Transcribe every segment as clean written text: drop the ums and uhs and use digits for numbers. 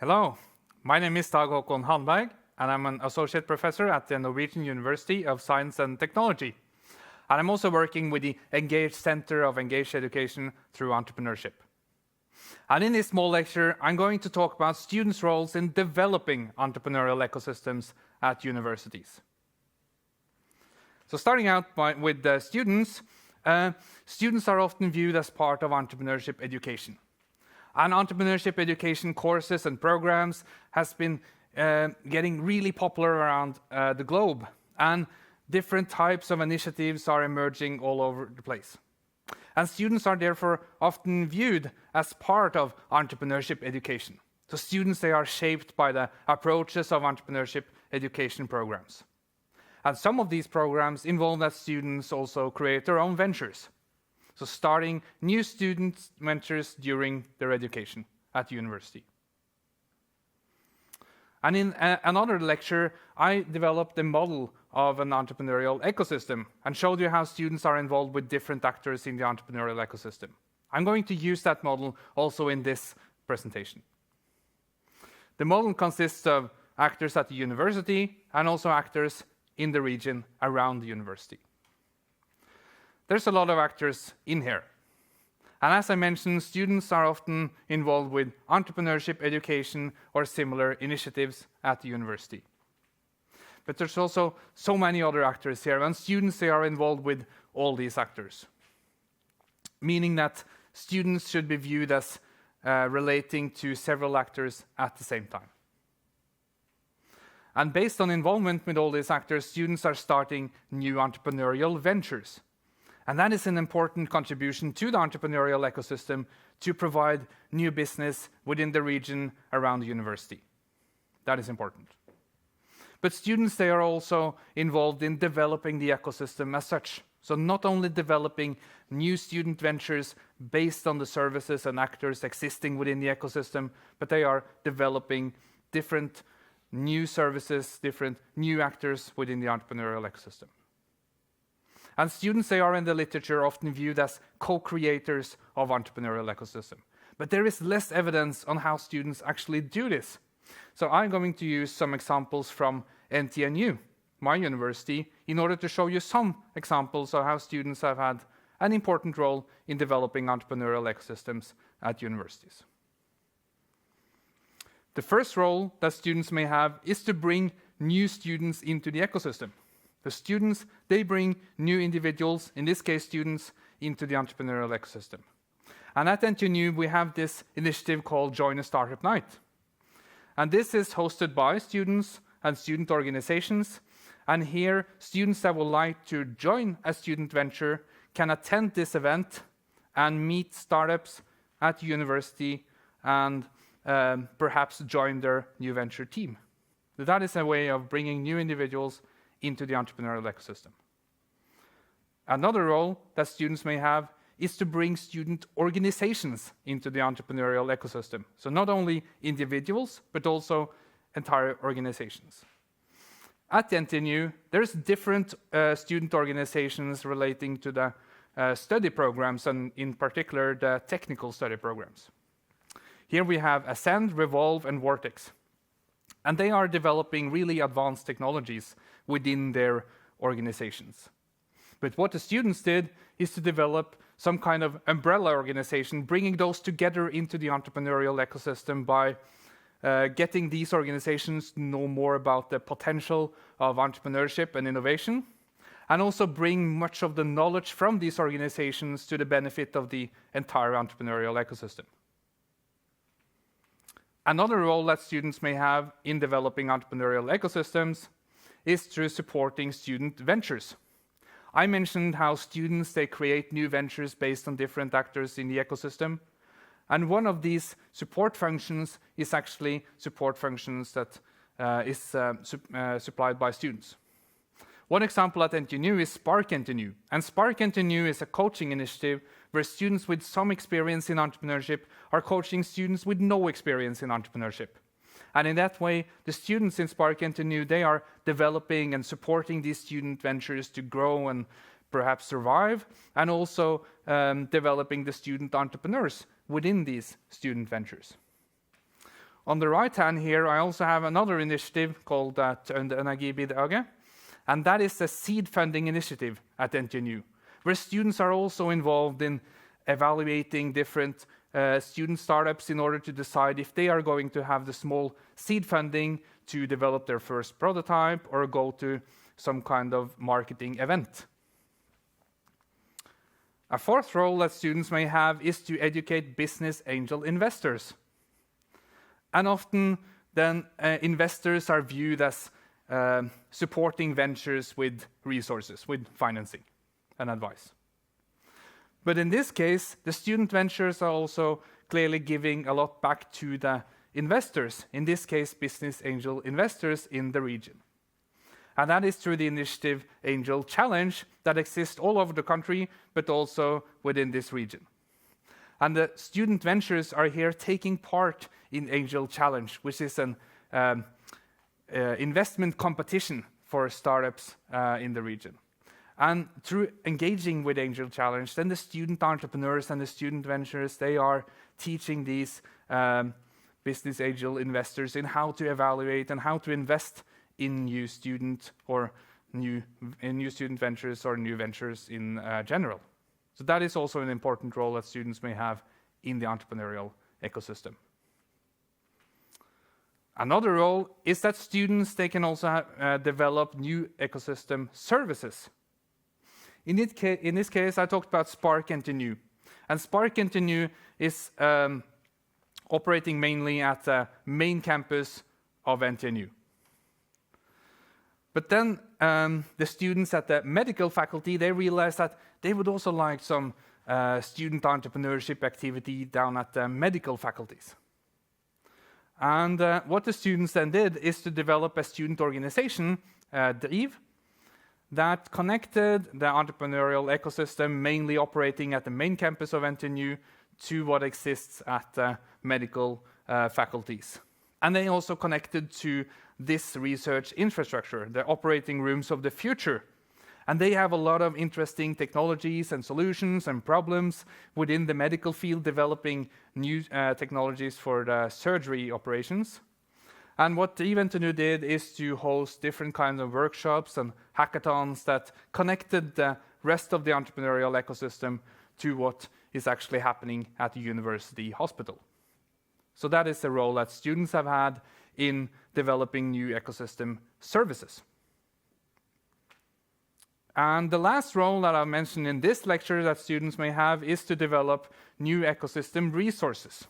Hello, my name is Håkon Haneberg, and I'm an associate professor at the Norwegian University of Science and Technology. And I'm also working with the Engage Center of Engaged Education through Entrepreneurship. And in this small lecture, I'm going to talk about students' roles in developing entrepreneurial ecosystems at universities. So starting out with the students, students are often viewed as part of entrepreneurship education. And entrepreneurship education courses and programs has been getting really popular around the globe. And different types of initiatives are emerging all over the place. And students are therefore often viewed as part of entrepreneurship education. So students, they are shaped by the approaches of entrepreneurship education programs. And some of these programs involve that students also create their own ventures. So starting new student ventures during their education at university. And in another lecture, I developed a model of an entrepreneurial ecosystem and showed you how students are involved with different actors in the entrepreneurial ecosystem. I'm going to use that model also in this presentation. The model consists of actors at the university and also actors in the region around the university. There's a lot of actors in here. And as I mentioned, students are often involved with entrepreneurship education or similar initiatives at the university. But there's also so many other actors here, and students, they are involved with all these actors. Meaning that students should be viewed as relating to several actors at the same time. And based on involvement with all these actors, students are starting new entrepreneurial ventures. And that is an important contribution to the entrepreneurial ecosystem to provide new business within the region around the university. That is important. But students, they are also involved in developing the ecosystem as such. So not only developing new student ventures based on the services and actors existing within the ecosystem, but they are developing different new services, different new actors within the entrepreneurial ecosystem. And students, they are in the literature often viewed as co-creators of entrepreneurial ecosystem. But there is less evidence on how students actually do this. So I'm going to use some examples from NTNU, my university, in order to show you some examples of how students have had an important role in developing entrepreneurial ecosystems at universities. The first role that students may have is to bring new students into the ecosystem. The students, they bring new individuals, in this case students, into the entrepreneurial ecosystem. And at NTNU, we have this initiative called Join a Startup Night. And this is hosted by students and student organizations. And here, students that would like to join a student venture can attend this event and meet startups at the university and perhaps join their new venture team. That is a way of bringing new individuals into the entrepreneurial ecosystem. Another role that students may have is to bring student organizations into the entrepreneurial ecosystem. So not only individuals, but also entire organizations. At the NTNU, there's different student organizations relating to the study programs, and in particular, the technical study programs. Here we have Ascend, Revolve, and Vortex. And they are developing really advanced technologies within their organizations. But what the students did is to develop some kind of umbrella organization, bringing those together into the entrepreneurial ecosystem by getting these organizations to know more about the potential of entrepreneurship and innovation, and also bring much of the knowledge from these organizations to the benefit of the entire entrepreneurial ecosystem. Another role that students may have in developing entrepreneurial ecosystems is through supporting student ventures. I mentioned how students, they create new ventures based on different actors in the ecosystem. And one of these support functions is actually support functions that is supplied by students. One example at NTNU is Spark NTNU. And Spark NTNU is a coaching initiative where students with some experience in entrepreneurship are coaching students with no experience in entrepreneurship. And in that way, the students in Spark NTNU, they are developing and supporting these student ventures to grow and perhaps survive, and also developing the student entrepreneurs within these student ventures. On the right hand here, I also have another initiative called Entrepreneurial, and that is a seed funding initiative at NTNU, where students are also involved in evaluating different student startups in order to decide if they are going to have the small seed funding to develop their first prototype or go to some kind of marketing event. A fourth role that students may have is to educate business angel investors. And often then investors are viewed as supporting ventures with resources, with financing and advice. But in this case, the student ventures are also clearly giving a lot back to the investors, in this case, business angel investors in the region. And that is through the initiative Angel Challenge that exists all over the country, but also within this region. And the student ventures are here taking part in Angel Challenge, which is an investment competition for startups in the region. And through engaging with Angel Challenge, then the student entrepreneurs and the student ventures, they are teaching these business angel investors in how to evaluate and how to invest in new student ventures or new ventures in general. So that is also an important role that students may have in the entrepreneurial ecosystem. Another role is that students, they can also develop new ecosystem services. In this case, I talked about Spark NTNU. And Spark NTNU is operating mainly at the main campus of NTNU. But then the students at the medical faculty, they realized that they would also like some student entrepreneurship activity down at the medical faculties. And what the students then did is to develop a student organization, DRIV, that connected the entrepreneurial ecosystem, mainly operating at the main campus of NTNU, to what exists at the medical faculties. And they also connected to this research infrastructure, the operating rooms of the future. And they have a lot of interesting technologies and solutions and problems within the medical field, developing new technologies for the surgery operations. And what the NTNU did is to host different kinds of workshops and hackathons that connected the rest of the entrepreneurial ecosystem to what is actually happening at the university hospital. So that is the role that students have had in developing new ecosystem services. And the last role that I mentioned in this lecture that students may have is to develop new ecosystem resources.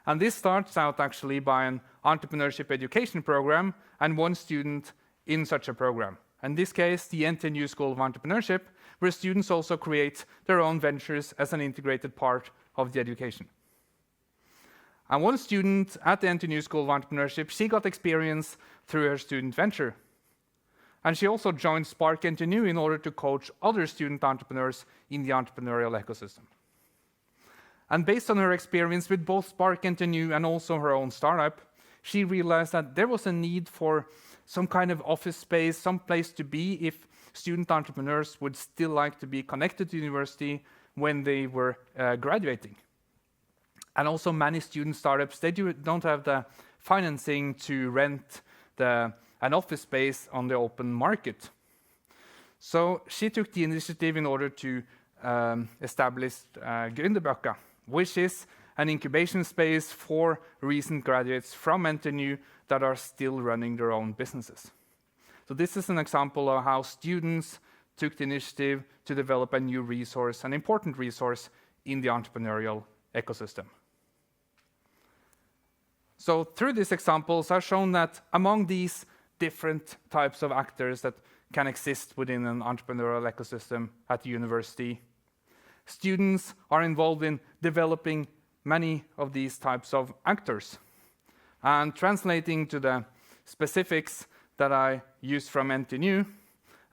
And this starts out actually by an entrepreneurship education program and one student in such a program. In this case, the NTNU School of Entrepreneurship, where students also create their own ventures as an integrated part of the education. And one student at the NTNU School of Entrepreneurship, she got experience through her student venture. And she also joined Spark NTNU in order to coach other student entrepreneurs in the entrepreneurial ecosystem. And based on her experience with both Spark NTNU and also her own startup, she realized that there was a need for some kind of office space, some place to be if student entrepreneurs would still like to be connected to university when they were graduating. And also many student startups, they don't have the financing to rent an office space on the open market. So she took the initiative in order to establish Gründerböcka, which is an incubation space for recent graduates from NTNU that are still running their own businesses. So this is an example of how students took the initiative to develop a new resource, an important resource in the entrepreneurial ecosystem. So through these examples, I've shown that among these different types of actors that can exist within an entrepreneurial ecosystem at the university, students are involved in developing many of these types of actors. And translating to the specifics that I used from NTNU,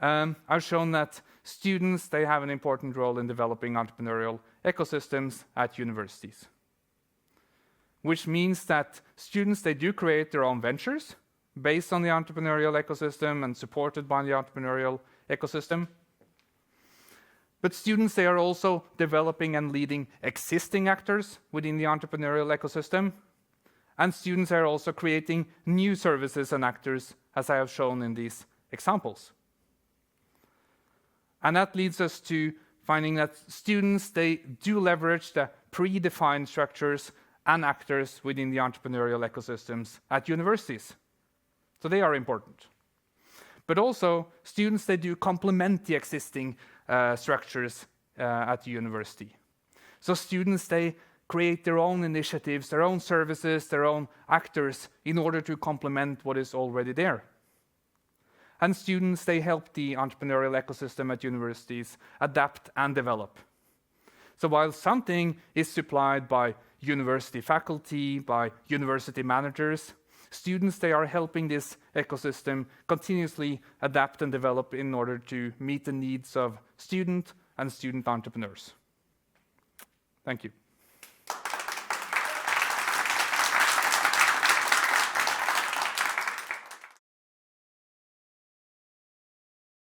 I've shown that students, they have an important role in developing entrepreneurial ecosystems at universities. Which means that students, they do create their own ventures based on the entrepreneurial ecosystem and supported by the entrepreneurial ecosystem. But students, they are also developing and leading existing actors within the entrepreneurial ecosystem. And students are also creating new services and actors, as I have shown in these examples. And that leads us to finding that students, they do leverage the predefined structures and actors within the entrepreneurial ecosystems at universities. So they are important. But also, students, they do complement the existing structures at the university. So students, they create their own initiatives, their own services, their own actors in order to complement what is already there. And students, they help the entrepreneurial ecosystem at universities adapt and develop. So while something is supplied by university faculty, by university managers, students, they are helping this ecosystem continuously adapt and develop in order to meet the needs of student and student entrepreneurs. Thank you.